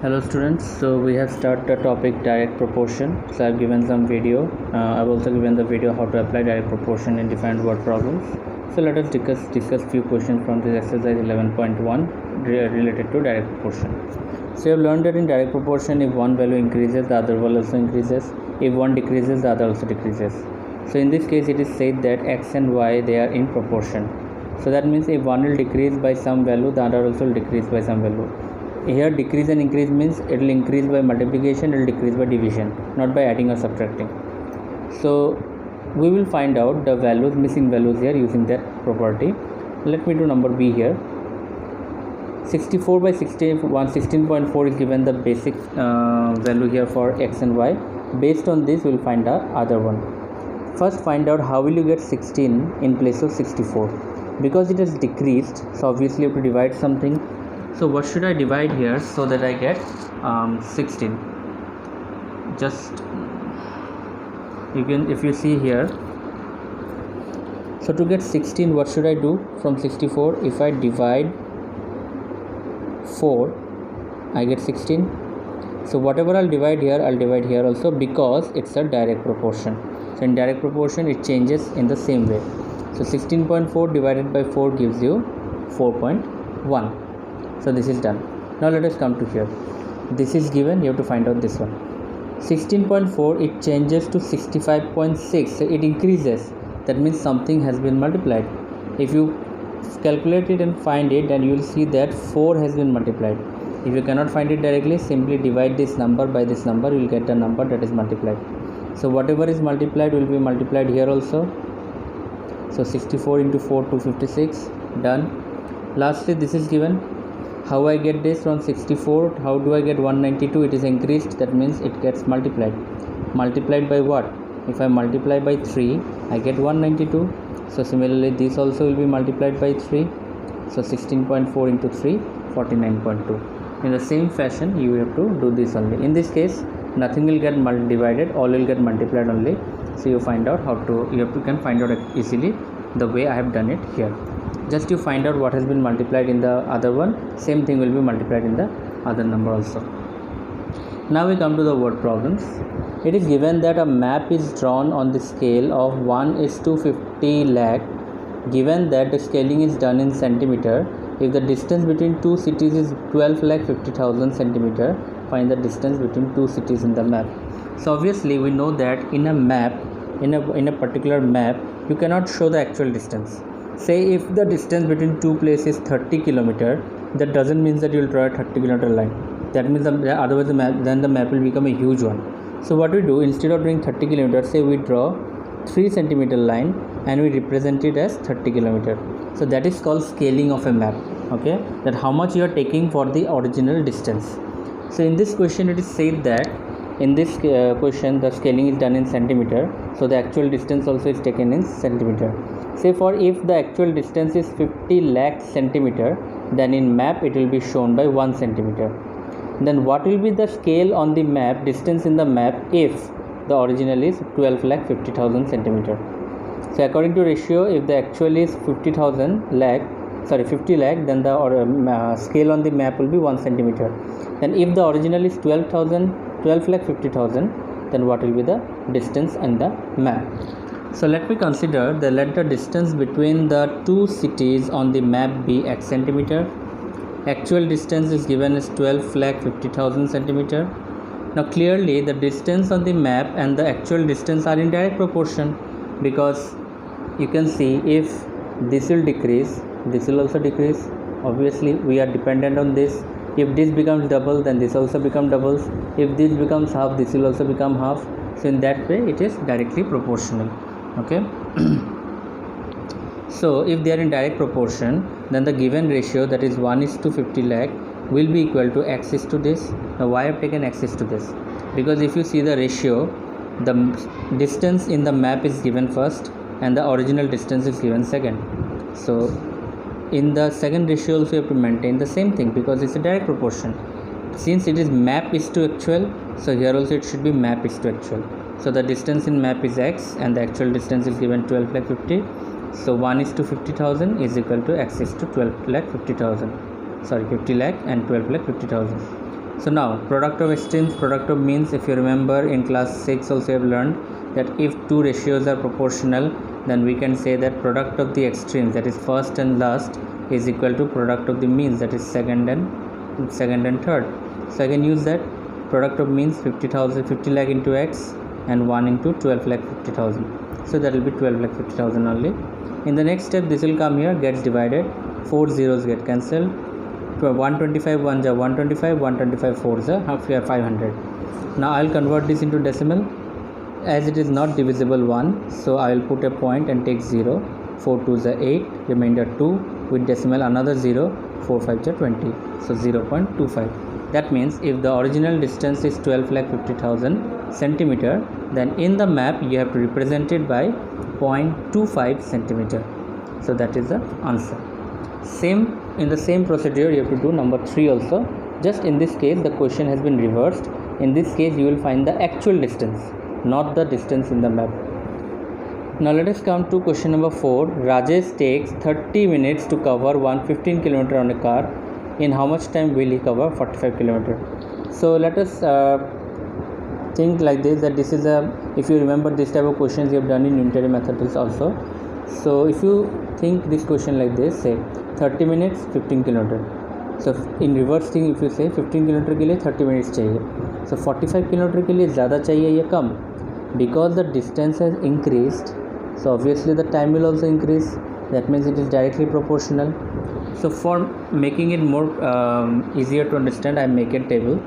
Hello students, so we have started the topic direct proportion. So I've given some video. I've also given the video how to apply direct proportion in different word problems. So let us discuss few questions from this exercise 11.1 related to direct proportion. So you have learned that in direct proportion, if one value increases, the other value also increases. If one decreases, the other also decreases. So in this case, it is said that x and y, they are in proportion. So that means if one will decrease by some value, the other also will decrease by some value. Here decrease and increase means it will increase by multiplication, it will decrease by division, not by adding or subtracting. So we will find out the values, missing values here using that property. Let me do number B here. 64 by 16.4 is given the basic value here for x and y. Based on this we will find the other one. First find out how will you get 16 in place of 64. Because it has decreased, so obviously you have to divide something. So what should I divide here so that I get 16? Just you can, if you see here, so to get 16, what should I do from 64? If I divide 4, I get 16. So whatever I'll divide here also, because it's a direct proportion. So in direct proportion it changes in the same way. So 16.4 divided by 4 gives you 4.1. So this is done. Now let us come to here. This is given, you have to find out this one. 16.4 it changes to 65.6, so it increases. That means something has been multiplied. If you calculate it and find it, then you will see that 4 has been multiplied. If you cannot find it directly, simply divide this number by this number, you will get the number that is multiplied. So whatever is multiplied will be multiplied here also. So 64 into 4, 256, done. Lastly, this is given. How I get this from 64? How do I get 192? It is increased, that means it gets multiplied. Multiplied by what? If I multiply by 3, I get 192. So similarly, this also will be multiplied by 3. So 16.4 into 3, 49.2. In the same fashion, you have to do this only. In this case, nothing will get divided, all will get multiplied only. So you find out how to, you can find out easily the way I have done it here. Just you find out what has been multiplied in the other one, same thing will be multiplied in the other number also. Now we come to the word problems. It is given that a map is drawn on the scale of 1:50 lakh. Given that the scaling is done in centimeter, if the distance between two cities is 12,50,000 centimeter, find the distance between two cities in the map. So obviously we know that in a map, in a particular map, you cannot show the actual distance. Say if the distance between two places is 30 km, that doesn't mean that you will draw a 30 km line. That means otherwise the map will become a huge one. So what we do, instead of doing 30 km, say we draw 3 centimeter line and we represent it as 30 km. So that is called scaling of a map. Okay, that how much you are taking for the original distance. So in this question it is said that in this question the scaling is done in centimeter, so the actual distance also is taken in centimeter. Say for if the actual distance is 50 lakh centimeter, then in map it will be shown by 1 centimeter. Then what will be the scale on the map, distance in the map, if the original is 12,50,000 centimeter? So according to ratio, if the actual is 50 lakh, then the scale on the map will be 1 centimeter. Then if the original is 12,50,000, then what will be the distance in the map? So let me consider that let the distance between the two cities on the map be x centimeter. Actual distance is given as 12,50,000 centimeter. Now clearly the distance on the map and the actual distance are in direct proportion, because you can see if this will decrease, this will also decrease. Obviously we are dependent on this. If this becomes double, then this also becomes doubles. If this becomes half, this will also become half. So in that way it is directly proportional. Okay. So if they are in direct proportion, then the given ratio, that is 1:50 lakh, will be equal to x is to this. Now why I have taken x is to this? Because if you see the ratio, the distance in the map is given first and the original distance is given second. So in the second ratio also you have to maintain the same thing, because it's a direct proportion. Since it is map is to actual, so here also it should be map is to actual. So the distance in map is x and the actual distance is given 12,50,000. So 1:50,000 is equal to x is to 12,50,000. 50 lakh and 12,50,000. So now product of extremes, product of means. If you remember in class 6 also you have learned that if two ratios are proportional, then we can say that product of the extremes, that is first and last, is equal to product of the means, that is second and third. So I can use that product of means 50 lakh into x and 1 into 12 lakh 50,000. So that will be 12 lakh 50,000 only. In the next step, this will come here, gets divided, 4 zeros get cancelled. 125 1 ja 125, 125 4 ja 500. Now I will convert this into decimal. As it is not divisible 1, so I will put a point and take 0. 4 2 ja 8, remainder 2, with decimal another 0, 4 5 ja 20, so 0.25. That means if the original distance is 12,50,000 centimeter, then in the map you have to represent it by 0.25 centimeter. So that is the answer. In the same procedure you have to do number 3 also. Just in this case the question has been reversed. In this case you will find the actual distance, not the distance in the map. Now let us come to question number 4. Rajesh takes 30 minutes to cover 115 km on a car. In how much time will he cover 45 km? So let us think like this, that this is if you remember this type of questions you have done in unitary mathematics also. So if you think this question like this, say 30 minutes 15 km. So in reverse thing, if you say 15 km के लिए 30 minutes चाहिए, so 45 km के लिए ज़्यादा चाहिए या कम? Because the distance has increased, so obviously the time will also increase. That means it is directly proportional. So for making it more easier to understand, I make a table,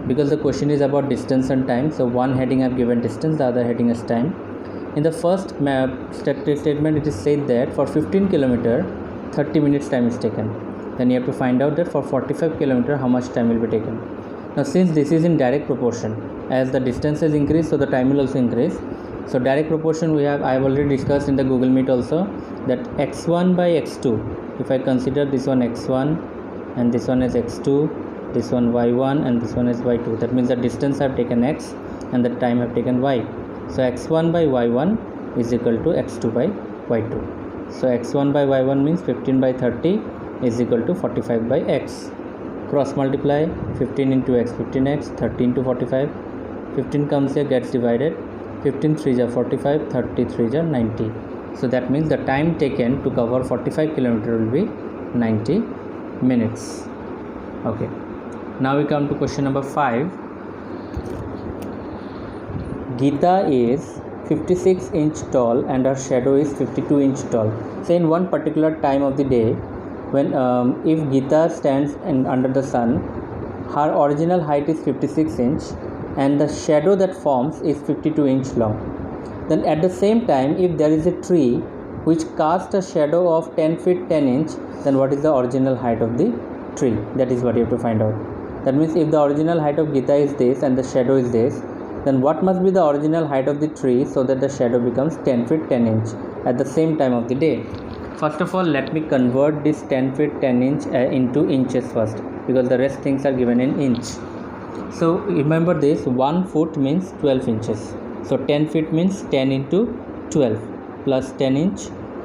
because the question is about distance and time. So one heading I have given distance, the other heading is time. In the first statement it is said that for 15 km 30 minutes time is taken. Then you have to find out that for 45 km how much time will be taken. Now since this is in direct proportion, as the distance has increased, so the time will also increase. So direct proportion I have already discussed in the Google Meet also, that x1 by x2, if I consider this one x1 and this one is x2, this one y1 and this one is y2, that means the distance I have taken x and the time I have taken y. So x1 by y1 is equal to x2 by y2. So x1 by y1 means 15 by 30 is equal to 45 by x. Cross multiply, 15 into x 15x, 30 into 45, 15 comes here, gets divided, 15 3 ja 45, 30 3 ja 90. So that means the time taken to cover 45 km will be 90 minutes. Okay, now we come to question number 5. Geeta is 56 inch tall and her shadow is 52 inch tall. So in one particular time of the day, when if Geeta stands under the sun, her original height is 56 inch and the shadow that forms is 52 inch long. Then at the same time, if there is a tree which casts a shadow of 10 feet 10 inch, then what is the original height of the tree? That is what you have to find out. That means if the original height of Geeta is this and the shadow is this, then what must be the original height of the tree so that the shadow becomes 10 feet 10 inch at the same time of the day? First of all, let me convert this 10 feet 10 inch into inches first, because the rest things are given in inch. So remember this, 1 foot means 12 inches. So 10 feet means 10 into 12 plus 10 inch.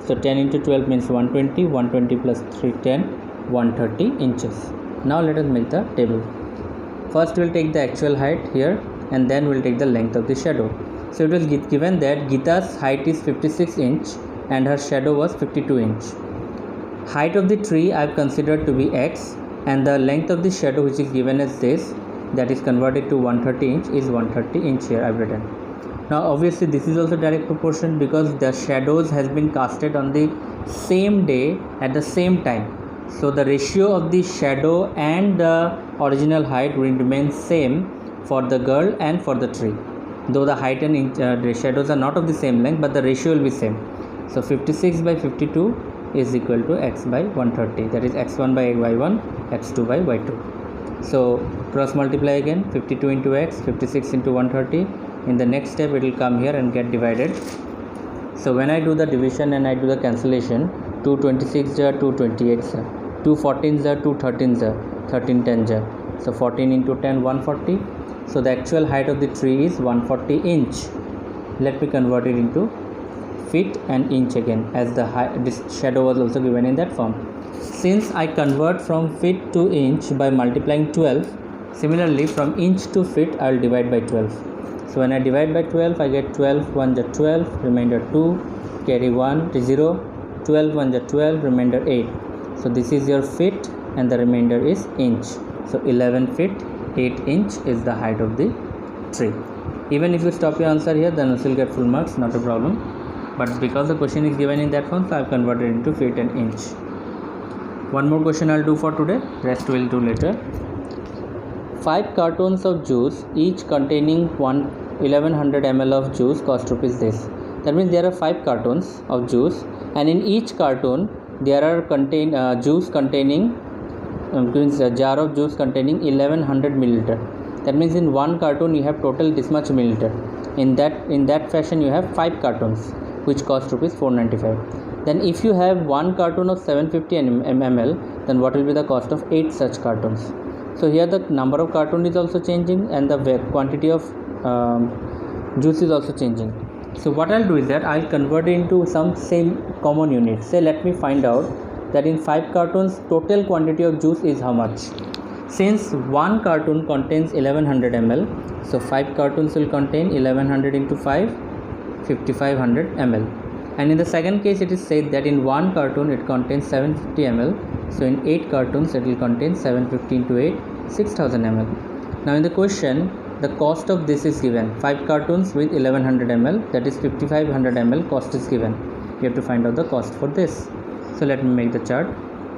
So 10 into 12 means 120, 120 plus 310, 130 inches. Now let us make the table. First we will take the actual height here and then we will take the length of the shadow. So it was given that Geeta's height is 56 inch and her shadow was 52 inch. Height of the tree I have considered to be x, and the length of the shadow, which is given as this, that is converted to 130 inch, is 130 inch here I have written. Now obviously this is also direct proportion, because the shadows has been casted on the same day at the same time. So the ratio of the shadow and the original height will remain same for the girl and for the tree, though the height and the shadows are not of the same length, but the ratio will be same. So 56 by 52 is equal to x by 130, that is x1 by y1, x2 by y2. So cross multiply again, 52 into x, 56 into 130. In the next step it will come here and get divided. So when I do the division and I do the cancellation, 2 26 ja 2 28 ja, 2 14 ja 2 13 ja 13 10 ja, so 14 into 10 140. So the actual height of the tree is 140 inch. Let me convert it into feet and inch again, as this shadow was also given in that form. Since I convert from feet to inch by multiplying 12, Similarly, from inch to feet, I will divide by 12. So when I divide by 12, I get 12 1 is 12, remainder 2, carry 1 to 0, 12 1 is 12, remainder 8. So this is your feet and the remainder is inch. So 11 feet 8 inch is the height of the tree. Even if you stop your answer here, then you will get full marks, not a problem. But because the question is given in that form, so I have converted into feet and inch. One more question I will do for today, rest we will do later. 5 cartons of juice, each containing 1100 ml of juice, cost rupees this. That means there are 5 cartons of juice, and in each carton there are juice containing means a jar of juice containing 1100 milliliter. That means in one carton you have total this much milliliter. In that fashion you have 5 cartons which cost rupees 495. Then if you have one carton of 750 ml, then what will be the cost of 8 such cartons? So here the number of carton is also changing and the quantity of juice is also changing. So what I'll do is that I'll convert it into some same common unit. Say let me find out that in 5 cartons total quantity of juice is how much. Since one carton contains 1100 ml, so 5 cartons will contain 1100 into 5, 5500 ml. And in the second case it is said that in one carton it contains 750 ml, so in 8 cartons it will contain 750 into 8, 6000 ml. Now in the question the cost of this is given, 5 cartons with 1100 ml, that is 5500 ml cost is given. You have to find out the cost for this. So let me make the chart,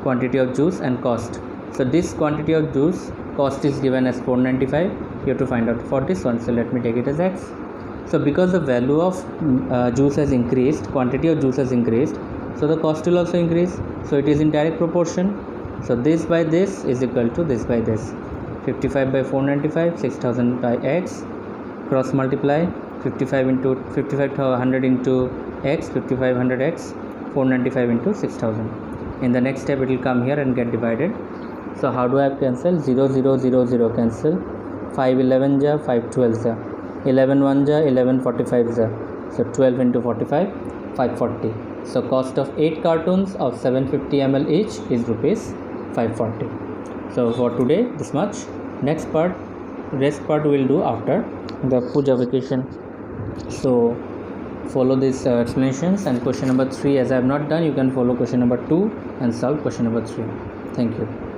quantity of juice and cost. So this quantity of juice cost is given as 495, you have to find out for this one. So let me take it as X. So because the value of juice has increased, quantity of juice has increased, so the cost will also increase. So it is in direct proportion. So this by this is equal to this by this. 55 by 495, 6000 by X, cross multiply 5500 into X, 5500X, 495 into 6000. In the next step it will come here and get divided. So how do I cancel? 0 0 0 0 cancel, 5 11 ja, 5 12 ja, 11 1 ja, 11 45 ja. So 12 into 45, 540. So cost of 8 cartons of 750 ml each is rupees 540. So for today this much. Next part, rest part we will do after the puja vacation. So follow these explanations, and question number 3 as I have not done, you can follow question number 2 and solve question number 3. Thank you.